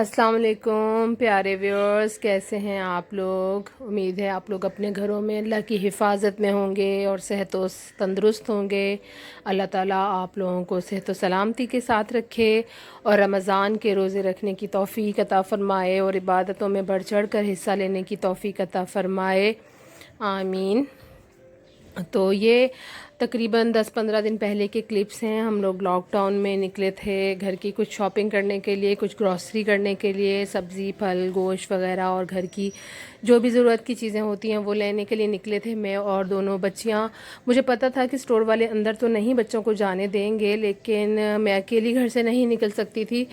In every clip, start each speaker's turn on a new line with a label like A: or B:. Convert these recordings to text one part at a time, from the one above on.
A: अस्सलाम वालेकुम प्यारे व्यूअर्स, कैसे हैं आप लोग। उम्मीद है आप लोग अपने घरों में अल्लाह की हिफाजत में होंगे और सेहत व तंदुरुस्त होंगे। अल्लाह ताला आप लोगों को सेहत व सलामती के साथ रखे और रमज़ान के रोज़े रखने की तौफ़ीक अता फ़रमाए और इबादतों में बढ़ चढ़ कर हिस्सा लेने की तौफ़ीक अता फ़रमाए, आमीन। तो ये तकरीबन 10-15 दिन पहले के क्लिप्स हैं। हम लोग लॉकडाउन में निकले थे घर की कुछ शॉपिंग करने के लिए, कुछ ग्रॉसरी करने के लिए, सब्ज़ी फल गोश्त वगैरह और घर की जो भी ज़रूरत की चीज़ें होती हैं वो लेने के लिए निकले थे, मैं और दोनों बच्चियाँ। मुझे पता था कि स्टोर वाले अंदर तो नहीं बच्चों को जाने देंगे, लेकिन मैं अकेली घर से नहीं निकल सकती थी,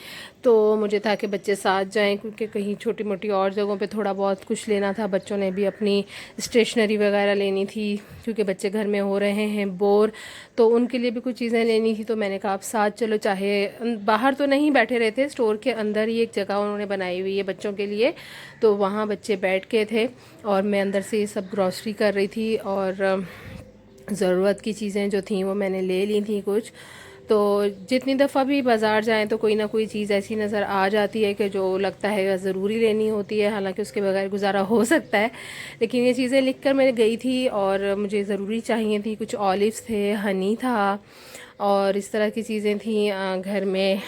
A: तो मुझे था कि बच्चे साथ जाएं, क्योंकि कहीं छोटी मोटी और जगहों पे थोड़ा बहुत कुछ लेना था। बच्चों ने भी अपनी स्टेशनरी वगैरह लेनी थी, क्योंकि बच्चे घर में हो रहे हैं बोर, तो उनके लिए भी कुछ चीज़ें लेनी थी। तो मैंने कहा आप साथ चलो, चाहे बाहर तो नहीं बैठे रहते, स्टोर के अंदर ही एक जगह उन्होंने बनाई हुई है बच्चों के लिए, तो वहाँ बच्चे बैठ के थे और मैं अंदर से ये सब ग्रॉसरी कर रही थी और ज़रूरत की चीज़ें जो थी वो मैंने ले ली थी कुछ। तो जितनी दफ़ा भी बाज़ार जाएं तो कोई ना कोई चीज़ ऐसी नज़र आ जाती है कि जो लगता है ज़रूरी लेनी होती है, हालांकि उसके बगैर गुजारा हो सकता है, लेकिन ये चीज़ें लिख कर मैं गई थी और मुझे ज़रूरी चाहिए थी। कुछ ऑलिव्स थे, हनी था और इस तरह की चीज़ें थी। घर में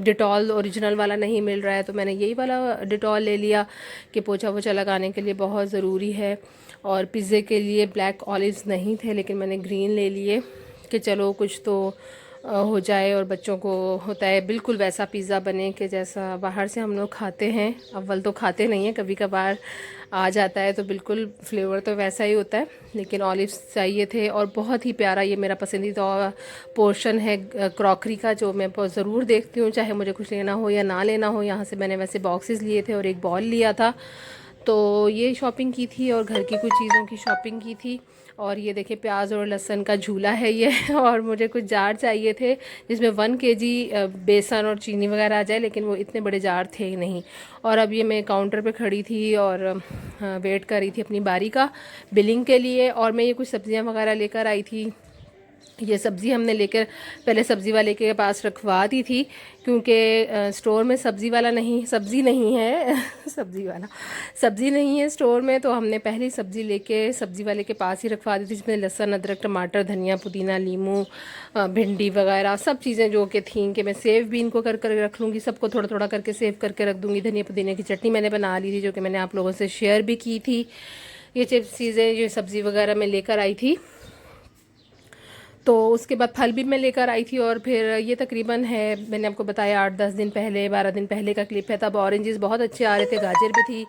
A: डिटॉल ओरिजिनल वाला नहीं मिल रहा है, तो मैंने यही वाला डिटॉल ले लिया कि पोछा वोछा लगाने के लिए बहुत ज़रूरी है। और पिज़्ज़े के लिए ब्लैक ऑलिव्स नहीं थे, लेकिन मैंने ग्रीन ले लिए कि चलो कुछ तो हो जाए, और बच्चों को होता है बिल्कुल वैसा पिज़्ज़ा बने कि जैसा बाहर से हम लोग खाते हैं। अव्वल तो खाते नहीं हैं, कभी कभार आ जाता है तो बिल्कुल फ्लेवर तो वैसा ही होता है, लेकिन ऑलिव्स चाहिए थे। और बहुत ही प्यारा, ये मेरा पसंदीदा पोर्शन है क्रॉकरी का, जो मैं ज़रूर देखती हूँ चाहे मुझे कुछ लेना हो या ना लेना हो। यहाँ से मैंने वैसे बॉक्सेस लिए थे और एक बॉल लिया था, तो ये शॉपिंग की थी और घर की कुछ चीज़ों की शॉपिंग की थी। और ये देखिए प्याज और लहसुन का झूला है ये और मुझे कुछ जार चाहिए थे जिसमें 1 केजी बेसन और चीनी वगैरह आ जाए, लेकिन वो इतने बड़े जार थे ही नहीं। और अब ये मैं काउंटर पे खड़ी थी और वेट कर रही थी अपनी बारी का बिलिंग के लिए, और मैं ये कुछ सब्ज़ियाँ वगैरह लेकर आई थी। ये सब्ज़ी हमने लेकर पहले सब्ज़ी वाले के पास रखवा दी थी, क्योंकि स्टोर में सब्ज़ी नहीं है सब्ज़ी नहीं है स्टोर में, तो हमने पहले सब्ज़ी लेके सब्ज़ी वाले के पास ही रखवा दी थी, जिसमें लहसुन अदरक टमाटर धनिया पुदीना नींबू भिंडी वगैरह सब चीज़ें जो कि थी कि मैं सेव भी इनको कर कर रख लूँगी, सबको थोड़ा थोड़ा करके सेव करके रख दूँगी। धनिया पुदीने की चटनी मैंने बना ली थी, जो कि मैंने आप लोगों से शेयर भी की थी। ये चीज़ें ये सब्ज़ी वगैरह मैं लेकर आई थी। तो उसके बाद फल भी मैं लेकर आई थी, और फिर ये तकरीबन है, मैंने आपको बताया 8-10 दिन पहले 12 दिन पहले का क्लिप है। तब ऑरेंजेस बहुत अच्छे आ रहे थे, गाजर भी थी,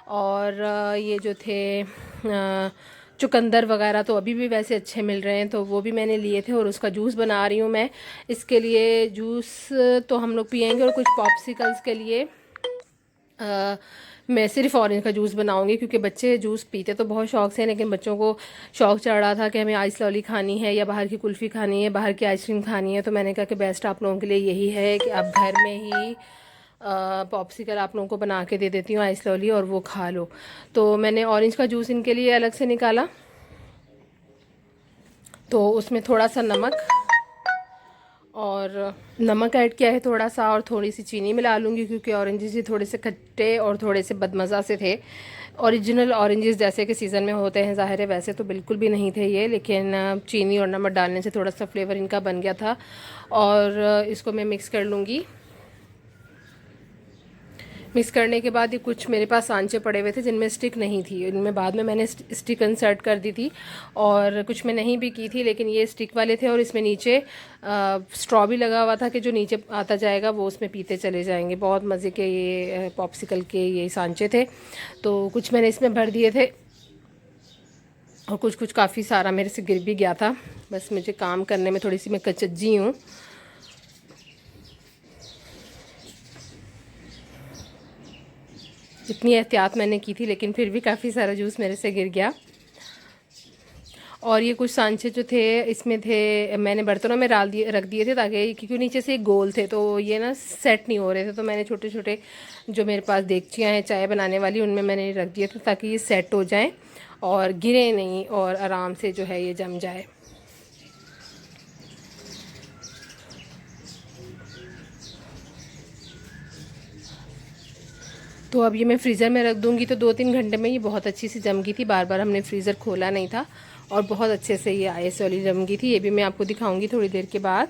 A: और ये जो थे चुकंदर वगैरह तो अभी भी वैसे अच्छे मिल रहे हैं, तो वो भी मैंने लिए थे और उसका जूस बना रही हूँ मैं। इसके लिए जूस तो हम लोग पियेंगे, और कुछ पॉप्सिकल्स के लिए मैं सिर्फ ऑरेंज का जूस बनाऊंगी, क्योंकि बच्चे जूस पीते तो बहुत शौक से हैं, लेकिन बच्चों को शौक चढ़ रहा था कि हमें आइस लॉली खानी है या बाहर की कुल्फ़ी खानी है, बाहर की आइसक्रीम खानी है। तो मैंने कहा कि बेस्ट आप लोगों के लिए यही है कि आप घर में ही पॉप्सिकल आप लोगों को बना के दे देती हूँ आइस लॉली, और वो खा लो। तो मैंने ऑरेंज का जूस इनके लिए अलग से निकाला, तो उसमें थोड़ा सा नमक ऐड किया है थोड़ा सा, और थोड़ी सी चीनी मिला लूँगी, क्योंकि ऑरेंजेस ही थोड़े से खट्टे और थोड़े से बदमज़ा से थे। ओरिजिनल ऑरेंजेस जैसे कि सीज़न में होते हैं, ज़ाहिर है वैसे तो बिल्कुल भी नहीं थे ये, लेकिन चीनी और नमक डालने से थोड़ा सा फ्लेवर इनका बन गया था। और इसको मैं मिक्स कर लूँगी। मिक्स करने के बाद ये कुछ मेरे पास सांचे पड़े हुए थे जिनमें स्टिक नहीं थी, इनमें बाद में मैंने स्टिक इंसर्ट कर दी थी, और कुछ में नहीं भी की थी, लेकिन ये स्टिक वाले थे। और इसमें नीचे स्ट्रॉ भी लगा हुआ था कि जो नीचे आता जाएगा वो उसमें पीते चले जाएंगे। बहुत मज़े के ये पॉप्सिकल के ये सांचे थे, तो कुछ मैंने इसमें भर दिए थे और कुछ काफ़ी सारा मेरे से गिर भी गया था। बस मुझे काम करने में थोड़ी सी मैं कचज्जी हूँ। इतनी एहतियात मैंने की थी, लेकिन फिर भी काफ़ी सारा जूस मेरे से गिर गया। और ये कुछ सांचे जो थे इसमें थे, मैंने बर्तनों में रख दिए थे, ताकि क्योंकि नीचे से गोल थे तो ये ना सेट नहीं हो रहे थे, तो मैंने छोटे छोटे जो मेरे पास देगचियाँ हैं चाय बनाने वाली, उनमें मैंने रख दिया था ताकि ये सेट हो जाएं और गिरे नहीं और आराम से जो है ये जम जाए। तो अब ये मैं फ्रीज़र में रख दूँगी तो 2-3 घंटे में ये बहुत अच्छी सी जम गई थी। बार बार हमने फ्रीज़र खोला नहीं था और बहुत अच्छे से ये आइस वाली जम गई थी। ये भी मैं आपको दिखाऊंगी थोड़ी देर के बाद।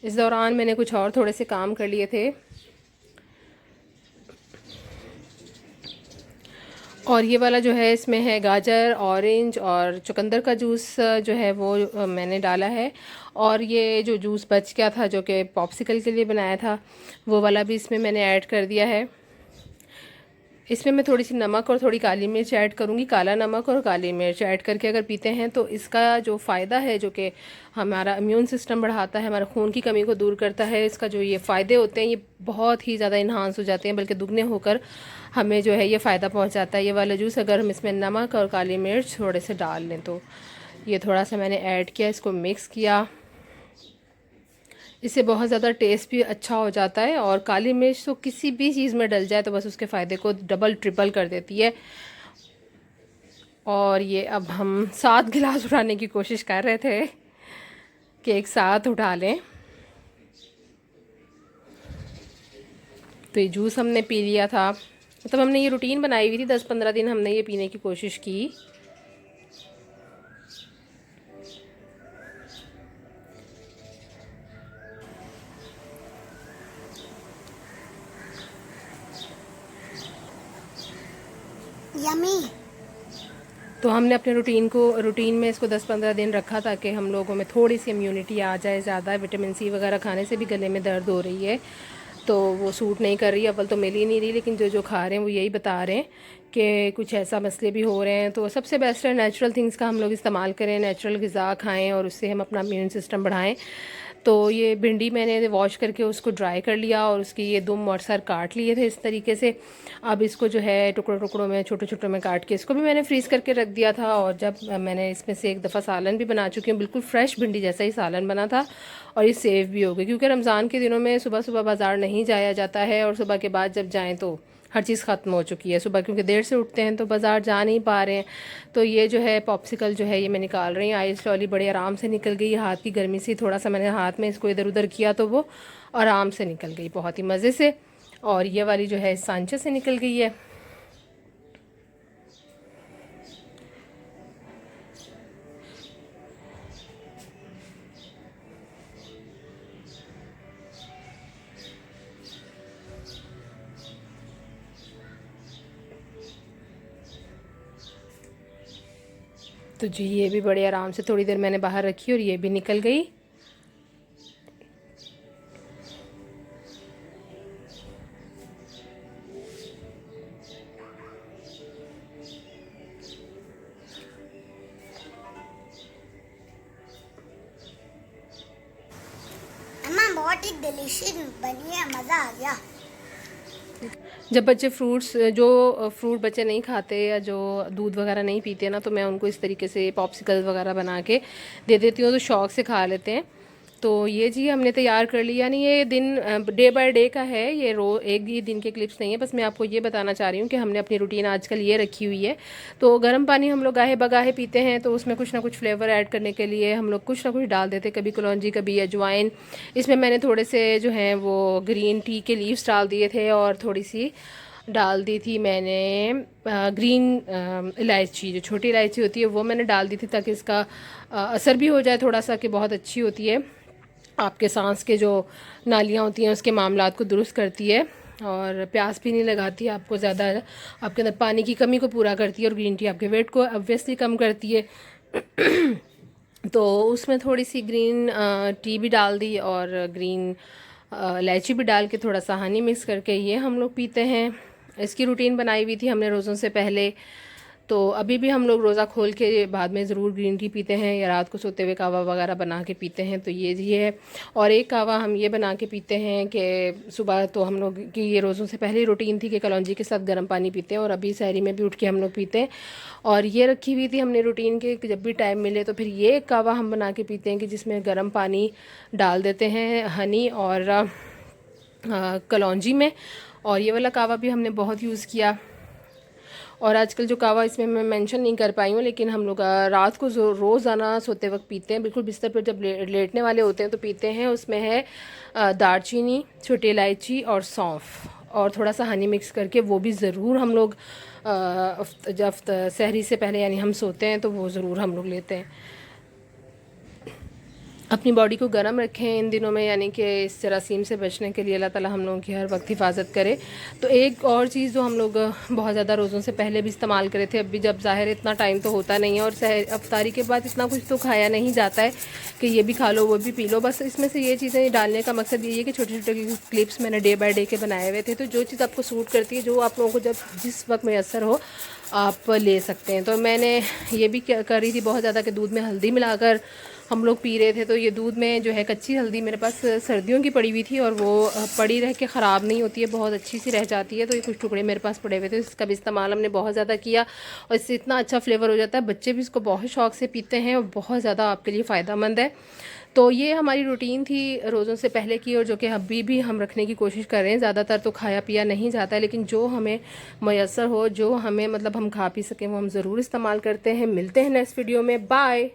A: इस दौरान मैंने कुछ और थोड़े से काम कर लिए थे। और ये वाला जो है इसमें है गाजर, ऑरेंज और चुकंदर का जूस जो है वो मैंने डाला है। और ये जो जूस बच गया था जो कि पॉप्सिकल के लिए बनाया था वो वाला भी इसमें मैंने ऐड कर दिया है। इसमें मैं थोड़ी सी नमक और थोड़ी काली मिर्च ऐड करूँगी। काला नमक और काली मिर्च ऐड करके अगर पीते हैं तो इसका जो फ़ायदा है जो कि हमारा इम्यून सिस्टम बढ़ाता है, हमारा खून की कमी को दूर करता है, इसका जो ये फ़ायदे होते हैं ये बहुत ही ज़्यादा इन्हांस हो जाते हैं, बल्कि दुगने होकर हमें जो है ये फ़ायदा पहुँचाता है ये वाला जूस, अगर हम इसमें नमक और काली मिर्च थोड़े से डाल लें तो। ये थोड़ा सा मैंने ऐड किया, इसको मिक्स किया, इससे बहुत ज़्यादा टेस्ट भी अच्छा हो जाता है। और काली मिर्च तो किसी भी चीज़ में डल जाए तो बस उसके फ़ायदे को डबल ट्रिपल कर देती है। और ये अब हम 7 गिलास उठाने की कोशिश कर रहे थे कि एक साथ उठा लें। तो ये जूस हमने पी लिया था, मतलब हमने ये रूटीन बनाई हुई थी, 10-15 दिन हमने ये पीने की कोशिश की।
B: यमी।
A: तो हमने अपने रूटीन में इसको 10-15 दिन रखा ताकि हम लोगों में थोड़ी सी इम्यूनिटी आ जाए ज़्यादा। विटामिन सी वगैरह खाने से भी गले में दर्द हो रही है तो वो सूट नहीं कर रही, अव्वल तो मिल ही नहीं रही, लेकिन जो जो खा रहे हैं वो यही बता रहे हैं कि कुछ ऐसा मसले भी हो रहे हैं। तो सबसे बेस्ट है नेचुरल थिंग्स का हम लोग इस्तेमाल करें, नेचुरल ग़िज़ा खाएँ और उससे हम अपना इम्यून सिस्टम बढ़ाएँ। तो ये भिंडी मैंने वॉश करके उसको ड्राई कर लिया और उसकी ये दुम और सर काट लिए थे इस तरीके से। अब इसको जो है टुकड़ों टुकड़ों में छोटे छोटे में काट के इसको भी मैंने फ्रीज़ करके रख दिया था। और जब मैंने इसमें से एक दफ़ा सालन भी बना चुकी हूँ, बिल्कुल फ्रेश भिंडी जैसा ही सालन बना था और ये सेव भी हो गई, क्योंकि रमज़ान के दिनों में सुबह सुबह बाज़ार नहीं जाया जाता है और सुबह के बाद जब जाएँ तो हर चीज़ ख़त्म हो चुकी है सुबह, क्योंकि देर से उठते हैं तो बाज़ार जा नहीं पा रहे हैं। तो ये जो है पॉप्सिकल जो है ये मैं निकाल रही हूँ। आइस लॉली बड़ी आराम से निकल गई, हाथ की गर्मी से थोड़ा सा मैंने हाथ में इसको इधर उधर किया तो वो आराम से निकल गई बहुत ही मज़े से। और ये वाली जो है सांचे से निकल गई है। तो जी ये भी बड़े आराम से थोड़ी देर मैंने बाहर रखी और ये भी निकल गई।
B: अम्मा बहुत ही डिलीशियस बनी है, मज़ा आ गया।
A: जब बच्चे जो फ्रूट बच्चे नहीं खाते या जो दूध वगैरह नहीं पीते ना, तो मैं उनको इस तरीके से पॉप्सिकल वगैरह बना के दे देती हूँ तो शौक़ से खा लेते हैं। तो ये जी हमने तैयार कर लिया। यानी ये दिन डे बाय डे का है, ये एक ही दिन के क्लिप्स नहीं है। बस मैं आपको ये बताना चाह रही हूँ कि हमने अपनी रूटीन आजकल ये रखी हुई है। तो गर्म पानी हम लोग गाहे बगाहे पीते हैं तो उसमें कुछ ना कुछ फ्लेवर ऐड करने के लिए हम लोग कुछ ना कुछ डाल देते, कभी कलौंजी कभी अजवाइन। इसमें मैंने थोड़े से जो हैं वो ग्रीन टी के लीव्स डाल दिए थे और थोड़ी सी डाल दी थी मैंने ग्रीन इलायची, जो छोटी इलायची होती है वो मैंने डाल दी थी ताकि इसका असर भी हो जाए थोड़ा सा, कि बहुत अच्छी होती है, आपके सांस के जो नालियाँ होती हैं उसके मामलात को दुरुस्त करती है और प्यास भी नहीं लगाती है आपको ज़्यादा, आपके अंदर पानी की कमी को पूरा करती है। और ग्रीन टी आपके वेट को ऑब्वियसली कम करती है। तो उसमें थोड़ी सी ग्रीन टी भी डाल दी और ग्रीन इलायची भी डाल के थोड़ा सा हनी मिक्स करके ये हम लोग पीते हैं। इसकी रूटीन बनाई हुई थी हमने रोज़ों से पहले। तो अभी भी हम लोग रोज़ा खोल के बाद में ज़रूर ग्रीन टी पीते हैं या रात को सोते हुए कावा वगैरह बना के पीते हैं। तो ये है। और एक कावा हम ये बना के पीते हैं कि सुबह तो हम लोग की ये रोज़ों से पहले रूटीन थी कि कलौंजी के साथ गर्म पानी पीते हैं और अभी सहरी में भी उठ के हम लोग पीते हैं। और ये रखी हुई थी हमने रूटीन के कि जब भी टाइम मिले तो फिर ये एक कावा हम बना के पीते हैं कि जिसमें गर्म पानी डाल देते हैं हनी और कलौंजी में। और ये वाला कावा भी हमने बहुत यूज़ किया। और आजकल जो कावा इसमें मैं मेंशन नहीं कर पाई हूँ, लेकिन हम लोग रात को रोज़ाना सोते वक्त पीते हैं, बिल्कुल बिस्तर पर जब लेटने वाले होते हैं तो पीते हैं। उसमें है दालचीनी, छोटी इलायची और सौंफ और थोड़ा सा हनी मिक्स करके वो भी ज़रूर हम लोग जब सहरी से पहले यानी हम सोते हैं तो वो ज़रूर हम लोग लेते हैं। अपनी बॉडी को गर्म रखें इन दिनों में, यानी कि इस जरासीम से बचने के लिए अल्लाह ताला हम लोगों की हर वक्त हिफाजत करे। तो एक और चीज़ जो हम लोग बहुत ज़्यादा रोज़ों से पहले भी इस्तेमाल करे थे, अभी जब ज़ाहिर इतना टाइम तो होता नहीं है और अफ्तारी के बाद इतना कुछ तो खाया नहीं जाता है कि ये भी खा लो वो भी पी लो। बस इसमें से ये चीज़ें डालने का मकसद ये है कि छोटे छोटे क्लिप्स मैंने डे बाय डे के बनाए हुए थे, तो जो चीज़ आपको सूट करती है, जो आप लोगों को जब जिस वक्त मैसर हो आप ले सकते हैं। तो मैंने ये भी कर रही थी बहुत ज़्यादा कि दूध में हल्दी मिलाकर हम लोग पी रहे थे। तो ये दूध में जो है कच्ची हल्दी मेरे पास सर्दियों की पड़ी हुई थी और वो पड़ी रह के ख़राब नहीं होती है, बहुत अच्छी सी रह जाती है। तो ये कुछ टुकड़े मेरे पास पड़े हुए थे, इसका भी इस्तेमाल हमने बहुत ज़्यादा किया और इससे इतना अच्छा फ्लेवर हो जाता है, बच्चे भी इसको बहुत शौक़ से पीते हैं और बहुत ज़्यादा आपके लिए फ़ायदेमंद है। तो ये हमारी रूटीन थी रोज़ों से पहले की, और जो कि अभी भी हम रखने की कोशिश कर रहे हैं। ज़्यादातर तो खाया पिया नहीं जाता है, लेकिन जो हमें मैसर हो, जो हमें मतलब हम खा पी सकें, वो हम ज़रूर इस्तेमाल करते हैं। मिलते हैं नेक्स्ट वीडियो में, बाय।